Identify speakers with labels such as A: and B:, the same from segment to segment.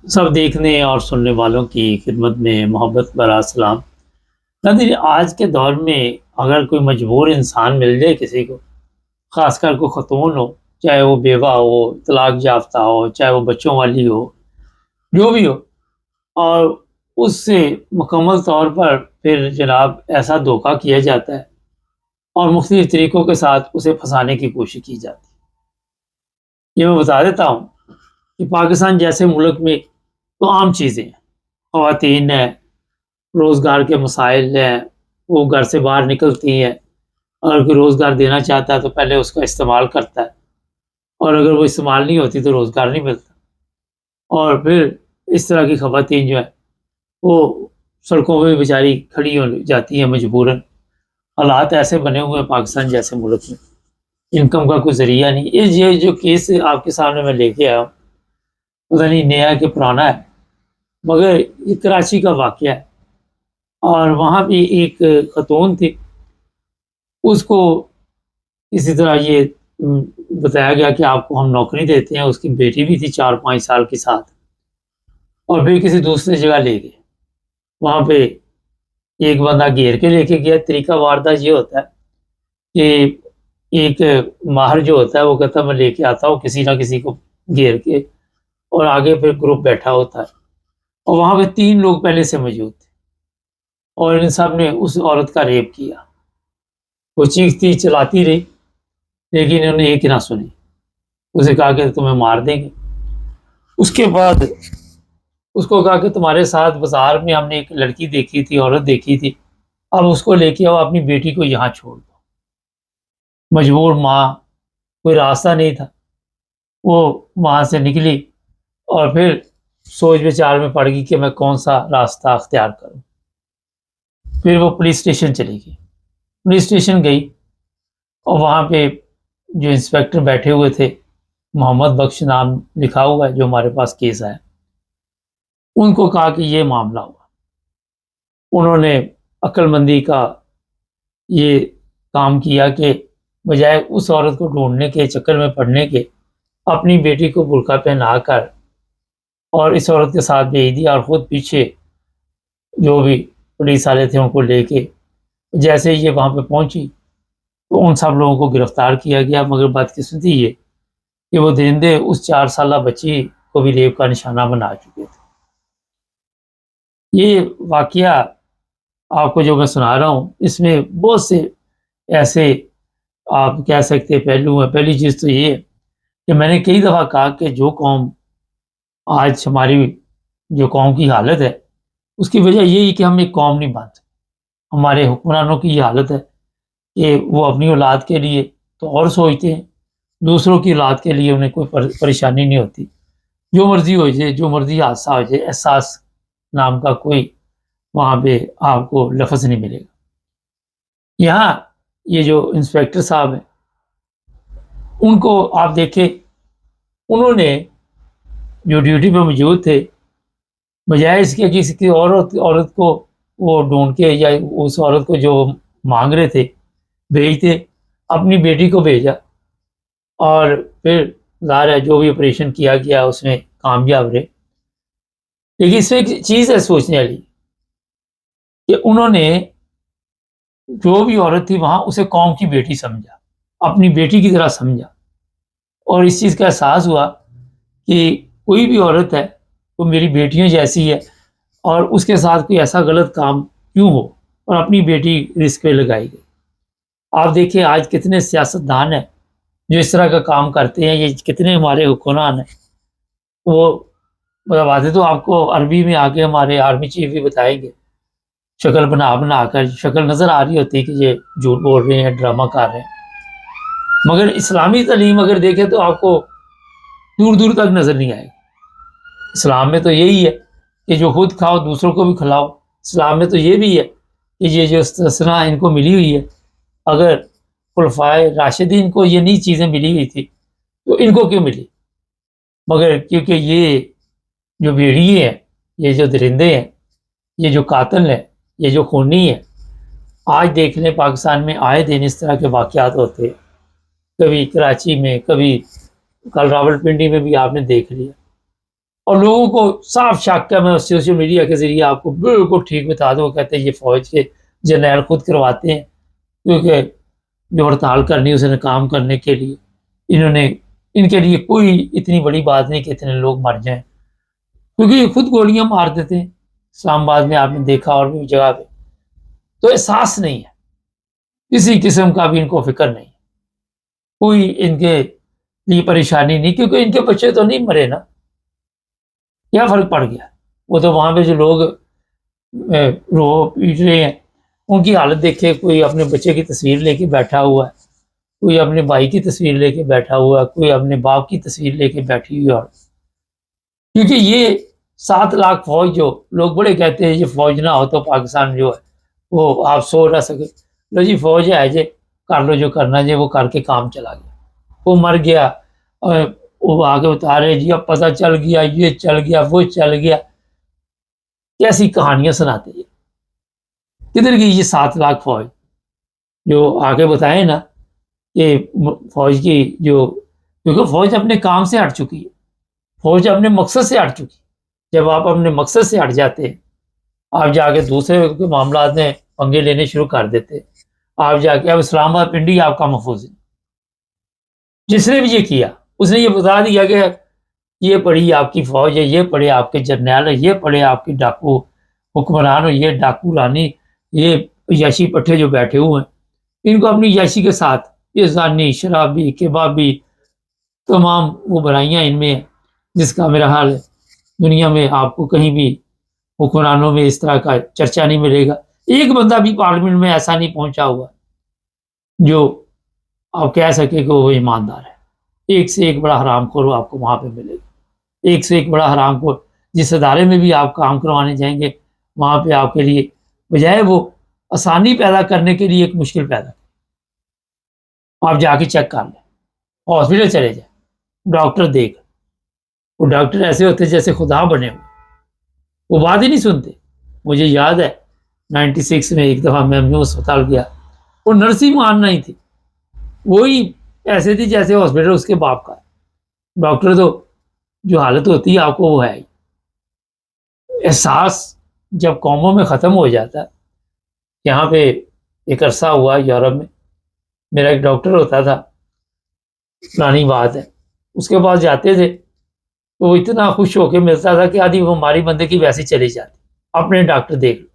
A: سب دیکھنے اور سننے والوں کی خدمت میں محبت برا سلام۔ ناظرین، آج کے دور میں اگر کوئی مجبور انسان مل جائے کسی کو، خاص کر کوئی خاتون ہو، چاہے وہ بیوہ ہو، طلاق یافتہ ہو، چاہے وہ بچوں والی ہو، جو بھی ہو، اور اس سے مکمل طور پر پھر جناب ایسا دھوکہ کیا جاتا ہے اور مختلف طریقوں کے ساتھ اسے پھنسانے کی کوشش کی جاتی ہے۔ یہ میں بتا دیتا ہوں کہ پاکستان جیسے ملک میں تو عام چیزیں ہیں، خواتین ہیں، روزگار کے مسائل ہیں، وہ گھر سے باہر نکلتی ہیں، اگر کوئی روزگار دینا چاہتا ہے تو پہلے اس کا استعمال کرتا ہے، اور اگر وہ استعمال نہیں ہوتی تو روزگار نہیں ملتا، اور پھر اس طرح کی خواتین جو ہے وہ سڑکوں پہ بیچاری کھڑی ہو جاتی ہیں مجبوراً۔ حالات ایسے بنے ہوئے ہیں پاکستان جیسے ملک میں، انکم کا کوئی ذریعہ نہیں۔ یہ جو کیس آپ کے سامنے میں لے کے آیا ہوں، پتہ نہیں نیا کہ پرانا ہے، مگر یہ کراچی کا واقعہ ہے، اور وہاں بھی ایک خاتون تھی، اس کو اسی طرح یہ بتایا گیا کہ آپ کو ہم نوکری دیتے ہیں۔ اس کی بیٹی بھی تھی 4-5 سال کے ساتھ، اور پھر کسی دوسری جگہ لے گئے۔ وہاں پہ ایک بندہ گھیر کے لے کے گیا۔ طریقہ واردات یہ ہوتا ہے کہ ایک ماہر جو ہوتا ہے وہ کہتا ہے میں لے کے آتا ہوں کسی نہ کسی کو گھیر کے، اور آگے پھر گروپ بیٹھا ہوتا ہے، اور وہاں پہ 3 لوگ پہلے سے موجود تھے، اور ان سب نے اس عورت کا ریپ کیا۔ وہ چیختی چلاتی رہی، لیکن انہوں نے ایک نہ سنی۔ اسے کہا کہ تمہیں مار دیں گے۔ اس کے بعد اس کو کہا کہ تمہارے ساتھ بازار میں ہم نے ایک لڑکی دیکھی تھی، عورت دیکھی تھی، اب اس کو لے کے آؤ، اپنی بیٹی کو یہاں چھوڑ دو۔ مجبور ماں، کوئی راستہ نہیں تھا، وہ وہاں سے نکلی اور پھر سوچ بچار میں پڑ گئی کہ میں کون سا راستہ اختیار کروں۔ پھر وہ پولیس اسٹیشن چلی گئی۔ پولیس اسٹیشن گئی، اور وہاں پہ جو انسپیکٹر بیٹھے ہوئے تھے، محمد بخش نام لکھا ہوا ہے جو ہمارے پاس کیس آیا، ان کو کہا کہ یہ معاملہ ہوا۔ انہوں نے عقل مندی کا یہ کام کیا کہ بجائے اس عورت کو ڈھونڈنے کے چکر میں پڑنے کے، اپنی بیٹی کو برقع پہنا کر اور اس عورت کے ساتھ بھیج دیا، اور خود پیچھے جو بھی پولیس والے تھے ان کو لے کے جیسے یہ وہاں پہ پہنچی تو ان سب لوگوں کو گرفتار کیا گیا۔ مگر بدقسمتی یہ کہ وہ درندے اس 4 سالہ بچی کو بھی ریپ کا نشانہ بنا چکے تھے۔ یہ واقعہ آپ کو جو میں سنا رہا ہوں، اس میں بہت سے ایسے آپ کہہ سکتے پہلو ہیں۔ پہلی چیز تو یہ ہے کہ میں نے کئی دفعہ کہا کہ جو قوم آج ہماری جو قوم کی حالت ہے، اس کی وجہ یہی کہ ہم ایک قوم نہیں بنتے۔ ہمارے حکمرانوں کی یہ حالت ہے کہ وہ اپنی اولاد کے لیے تو اور سوچتے ہیں، دوسروں کی اولاد کے لیے انہیں کوئی پریشانی نہیں ہوتی۔ جو مرضی ہو جائے، جو مرضی حادثہ ہو جائے، احساس نام کا کوئی وہاں پہ آپ کو لفظ نہیں ملے گا۔ یہاں یہ جو انسپیکٹر صاحب ہیں، ان کو آپ دیکھیں، انہوں نے جو ڈیوٹی پہ موجود تھے، بجائے اس کے کسی کی عورت کو وہ ڈھونڈ کے یا اس عورت کو جو مانگ رہے تھے بھیجتے، اپنی بیٹی کو بھیجا، اور پھر ظاہر ہے جو بھی آپریشن کیا گیا اس میں کامیاب رہے۔ لیکن اس میں ایک چیز ہے سوچنے والی کہ انہوں نے جو بھی عورت تھی وہاں اسے قوم کی بیٹی سمجھا، اپنی بیٹی کی طرح سمجھا، اور اس چیز کا احساس ہوا کہ کوئی بھی عورت ہے وہ میری بیٹیوں جیسی ہے، اور اس کے ساتھ کوئی ایسا غلط کام کیوں ہو، اور اپنی بیٹی رسک پہ لگائی گئی۔ آپ دیکھیں آج کتنے سیاستدان ہیں جو اس طرح کا کام کرتے ہیں، یہ کتنے ہمارے حکمران ہیں۔ وہ باتیں تو آپ کو عربی میں آگے ہمارے آرمی چیف بھی بتائیں گے، شکل بنا کر شکل نظر آ رہی ہوتی ہے کہ یہ جھوٹ بول رہے ہیں، ڈرامہ کر رہے ہیں، مگر اسلامی تعلیم اگر دیکھیں تو آپ کو دور دور تک نظر نہیں آئے گا۔ اسلام میں تو یہی ہے کہ جو خود کھاؤ دوسروں کو بھی کھلاؤ۔ اسلام میں تو یہ بھی ہے کہ یہ جو استثناء ان کو ملی ہوئی ہے، اگر خلفائے راشدین کو یہ نئی چیزیں ملی ہوئی تھی تو ان کو کیوں ملی؟ مگر کیونکہ یہ جو بھیڑیے ہیں، یہ جو درندے ہیں، یہ جو قاتل ہیں، یہ جو خونی ہیں، آج دیکھ لیں پاکستان میں آئے دن اس طرح کے واقعات ہوتے ہیں، کبھی کراچی میں، کبھی کل راول پنڈی میں بھی آپ نے دیکھ لیا۔ اور لوگوں کو صاف شک ہے، میں سوشل میڈیا کے ذریعے آپ کو بالکل ٹھیک بتا دوں، کہتے ہیں یہ فوج کے جرنیل خود کرواتے ہیں، کیونکہ جو ہڑتال کرنی اسے ناکام کرنے کے لیے انہوں نے، ان کے لیے کوئی اتنی بڑی بات نہیں کہ اتنے لوگ مر جائیں، کیونکہ یہ خود گولیاں مار دیتے ہیں اسلام آباد میں، آپ نے دیکھا اور بھی جگہ پہ۔ تو احساس نہیں ہے، کسی قسم کا بھی ان کو فکر نہیں، کوئی ان کے لیے پریشانی نہیں، کیونکہ ان کے بچے تو نہیں مرے نا، کیا فرق پڑ گیا؟ وہ تو وہاں پہ جو لوگ رو پیٹ رہے ہیں ان کی حالت دیکھے، کوئی اپنے بچے کی تصویر لے کے بیٹھا ہوا ہے، کوئی اپنے بھائی کی تصویر لے کے بیٹھا ہوا ہے، کوئی اپنے باپ کی تصویر لے کے بیٹھی ہوئی ہے، اور کیونکہ یہ 7 لاکھ فوج، جو لوگ بڑے کہتے ہیں یہ فوج نہ ہو تو پاکستان جو ہے وہ آپ سو نہ سکے، لو جی فوج ہے جی، کر لو جو کرنا جی، وہ کر کے کام چلا گیا، وہ مر گیا، اور وہ آگے بتا رہے جی اب پتہ چل گیا، یہ چل گیا، وہ چل گیا، کیسی کہانیاں سناتے ہیں۔ کدھر گئی یہ 7 لاکھ فوج جو آگے بتائے نا کہ فوج کی جو، کیونکہ فوج اپنے کام سے ہٹ چکی ہے، فوج اپنے مقصد سے ہٹ چکی ہے۔ جب آپ اپنے مقصد سے ہٹ جاتے ہیں، آپ جا کے دوسرے کے معاملات میں پنگے لینے شروع کر دیتے، آپ جا کے اب اسلام آباد پنڈی آپ کا محفوظ ہے، جس نے بھی یہ کیا اس نے یہ بتا دیا کہ یہ پڑی آپ کی فوج ہے، یہ پڑے آپ کے جرنیل ہے، یہ پڑے آپ کے ڈاکو حکمران ہو، یہ ڈاکو رانی، یہ یاشی پٹھے جو بیٹھے ہوئے ہیں، ان کو اپنی یاشی کے ساتھ، یہ زانی، شرابی، کبابی، تمام وہ برائیاں ان میں ہیں، جس کا میرا حال ہے دنیا میں آپ کو کہیں بھی حکمرانوں میں اس طرح کا چرچا نہیں ملے گا، ایک بندہ بھی پارلیمنٹ میں ایسا نہیں پہنچا ہوا جو آپ کہہ سکے کہ وہ ایماندار ہے، ایک سے ایک بڑا حرام خور آپ کو وہاں پہ ملے گا، ایک سے ایک بڑا حرام خور، جس ادارے میں بھی آپ کام کروانے جائیں گے وہاں پہ آپ کے لیے بجائے وہ آسانی پیدا کرنے کے لیے ایک مشکل پیدا کریں۔ آپ جا کے چیک کر لیں، ہاسپٹل چلے جائیں، ڈاکٹر دیکھ، وہ ڈاکٹر ایسے ہوتے جیسے خدا بنے ہوئے، وہ بات ہی نہیں سنتے۔ مجھے یاد ہے 96 میں ایک دفعہ میں اسپتال گیا، وہ نرس ہی ماننا ہی تھی، وہی ایسے تھی جیسے ہاسپٹل اس کے باپ کا ہے، ڈاکٹر تو جو حالت ہوتی ہے آپ کو وہ ہے ہی۔ احساس جب قوموں میں ختم ہو جاتا ہے، یہاں پہ ایک عرصہ ہوا یورپ میں، میرا ایک ڈاکٹر ہوتا تھا، پرانی بات ہے، اس کے پاس جاتے تھے تو وہ اتنا خوش ہو کے ملتا تھا کہ آدھی وہ ہماری بندے کی ویسی چلی جاتی، اپنے ڈاکٹر دیکھ لو،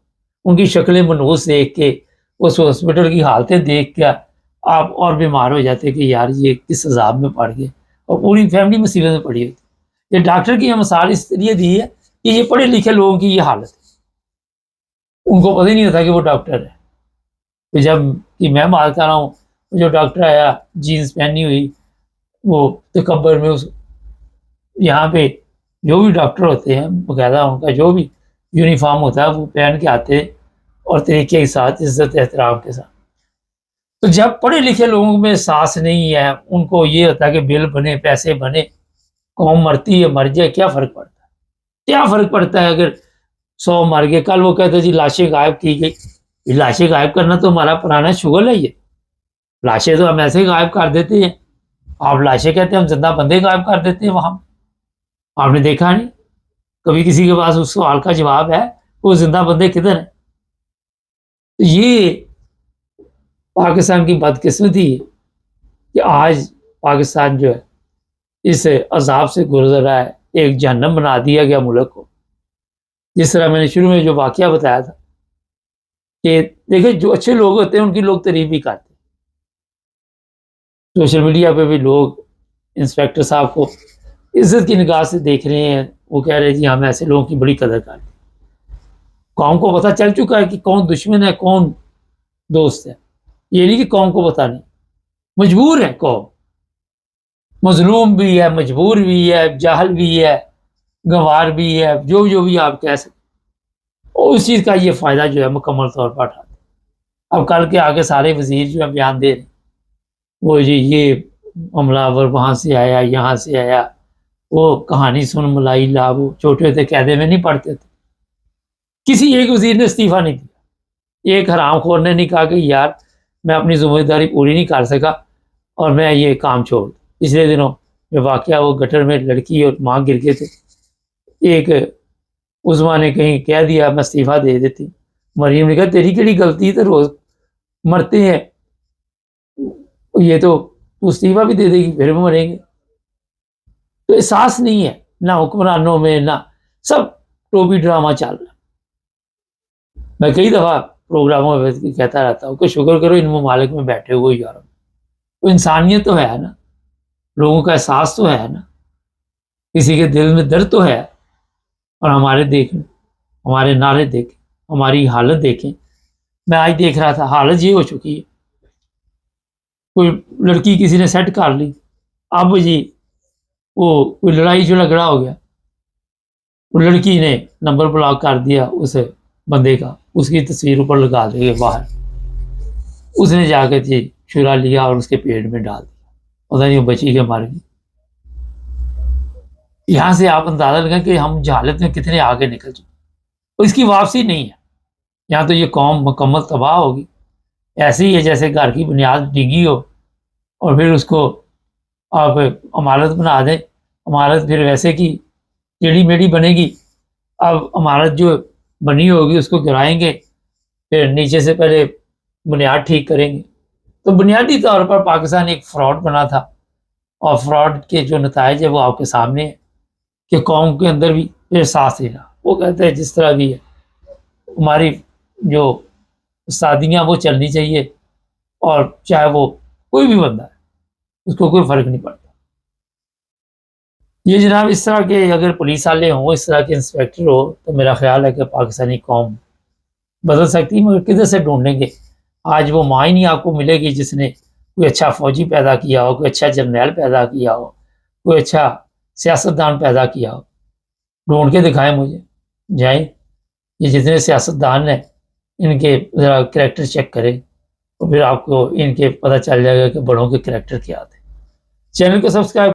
A: ان کی شکلیں منحوس دیکھ کے، اس ہاسپٹل کی حالتیں دیکھ کے آپ اور بیمار ہو جاتے کہ یار یہ کس عذاب میں پڑ گئے، اور پوری فیملی مصیبت میں پڑی ہوتی۔ یہ ڈاکٹر کی مثال اس لیے دی ہے کہ یہ پڑھے لکھے لوگوں کی یہ حالت ہے، ان کو پتہ ہی نہیں ہوتا کہ وہ ڈاکٹر ہے۔ تو جب کہ میں بات کر رہا ہوں، جو ڈاکٹر آیا جینس پہنی ہوئی، وہ تکبر میں، اس یہاں پہ جو بھی ڈاکٹر ہوتے ہیں باقاعدہ ان کا جو بھی یونیفارم ہوتا ہے وہ پہن کے آتے ہیں، اور طریقے کے ساتھ، عزت احترام کے ساتھ۔ تو جب پڑھے لکھے لوگوں میں سانس نہیں ہے، ان کو یہ ہوتا ہے کہ بل بنے، پیسے بنے، قوم مرتی ہے مر جائے، کیا فرق پڑتا ہے؟ کیا فرق پڑتا ہے اگر 100 مر گئے؟ کل وہ کہتے جی لاشیں غائب کی گئی، لاشیں غائب کرنا تو ہمارا پرانا شغل ہے، یہ لاشیں تو ہم ایسے غائب کر دیتے ہیں، آپ لاشیں کہتے ہیں، ہم زندہ بندے غائب کر دیتے ہیں وہاں، آپ نے دیکھا نہیں کبھی کسی کے پاس اس سوال کا جواب ہے وہ زندہ بندے کدھر ہیں؟ یہ پاکستان کی بدقسمتی ہے کہ آج پاکستان جو ہے اس عذاب سے گزر رہا ہے، ایک جہنم بنا دیا گیا ملک کو۔ جس طرح میں نے شروع میں جو واقعہ بتایا تھا کہ دیکھیں جو اچھے لوگ ہوتے ہیں ان کی لوگ تعریف بھی کرتے ہیں، سوشل میڈیا پہ بھی لوگ انسپیکٹر صاحب کو عزت کی نگاہ سے دیکھ رہے ہیں، وہ کہہ رہے ہیں جی ہم ایسے لوگوں کی بڑی قدر کرتے ہیں۔ قوم کو پتہ چل چکا ہے کہ کون دشمن ہے کون دوست ہے، یہ نہیں کہ قوم کو پتہ نہیں، مجبور ہے قوم، مظلوم بھی ہے، مجبور بھی ہے، جاہل بھی ہے، گنوار بھی ہے، جو بھی آپ کہہ سکتے، اور اس چیز کا یہ فائدہ جو ہے مکمل طور پر اٹھاتے ہیں۔ اب کل کے آگے سارے وزیر جو ہے بیان دے رہے ہیں، وہ جی یہ حملہ آور وہاں سے آیا، یہاں سے آیا، وہ کہانی سن ملائی لا، وہ چھوٹے تھے قاعدے میں نہیں پڑھتے تھے، کسی ایک وزیر نے استعفیٰ نہیں دیا، ایک حرام خور نے نہیں کہا کہ یار میں اپنی ذمہ داری پوری نہیں کر سکا اور میں یہ کام چھوڑ دوں۔ پچھلے دنوں جو واقعہ وہ گٹر میں لڑکی اور ماں گر گئے تھے، ایک عظما نے کہیں کہہ دیا میں استعفیٰ دے دیتی، مریم نے کہا تیری کیڑی غلطی تو روز مرتے ہیں، یہ تو استعفیٰ بھی دے دے گی پھر بھی مریں گے۔ تو احساس نہیں ہے نہ حکمرانوں میں، نہ سب ٹوپی ڈرامہ چل رہا ہے۔ میں کئی دفعہ پروگراموں میں کہتا رہتا ہوں کہ شکر کرو ان ممالک میں بیٹھے ہوئے یارو، تو انسانیت تو ہے نا، لوگوں کا احساس تو ہے نا، کسی کے دل میں درد تو ہے۔ اور ہمارے دیکھیں، ہمارے نعرے دیکھیں، ہماری حالت دیکھیں۔ میں آج دیکھ رہا تھا حالت یہ ہو چکی ہے، کوئی لڑکی کسی نے سیٹ کر لی، اب جی وہ کوئی لڑائی جھگڑا ہو گیا، وہ لڑکی نے نمبر بلاک کر دیا اس بندے کا، اس کی تصویر اوپر لگا دے باہر، اس نے جا کے جی چرا لیا اور اس کے پیٹ میں ڈال دیا، پتہ نہیں وہ بچی کے مر گئی۔ یہاں سے آپ اندازہ لگائیں کہ ہم جہالت میں کتنے آگے نکل چکے، اور اس کی واپسی نہیں ہے۔ یہاں تو یہ قوم مکمل تباہ ہوگی، ایسے ہی ہے جیسے گھر کی بنیاد ڈگی ہو اور پھر اس کو آپ عمارت بنا دیں، عمارت پھر ویسے کی ٹیڑھی میڑھی بنے گی۔ اب عمارت جو بنی ہوگی اس کو گرائیں گے، پھر نیچے سے پہلے بنیاد ٹھیک کریں گے۔ تو بنیادی طور پر پاکستان ایک فراڈ بنا تھا، اور فراڈ کے جو نتائج ہے وہ آپ کے سامنے ہے کہ قوم کے اندر بھی احساس نہیں رہا۔ وہ کہتے ہیں جس طرح بھی ہے ہماری جو شادیاں وہ چلنی چاہیے، اور چاہے وہ کوئی بھی بندہ ہے اس کو کوئی فرق نہیں پڑتا۔ یہ جناب اس طرح کے اگر پولیس والے ہوں، اس طرح کے انسپیکٹر ہو، تو میرا خیال ہے کہ پاکستانی قوم بدل سکتی ہے، مگر کدھر سے ڈھونڈیں گے؟ آج وہ ماں ہی نہیں آپ کو ملے گی جس نے کوئی اچھا فوجی پیدا کیا ہو، کوئی اچھا جرنیل پیدا کیا ہو، کوئی اچھا سیاستدان پیدا کیا ہو۔ ڈھونڈ کے دکھائیں مجھے، جائیں یہ جتنے سیاستدان ہیں ان کے ذرا کریکٹر چیک کریں، اور پھر آپ کو ان کے پتہ چل جائے گا کہ بڑوں کے کریکٹر کیا تھے۔ چینل کو سبسکرائب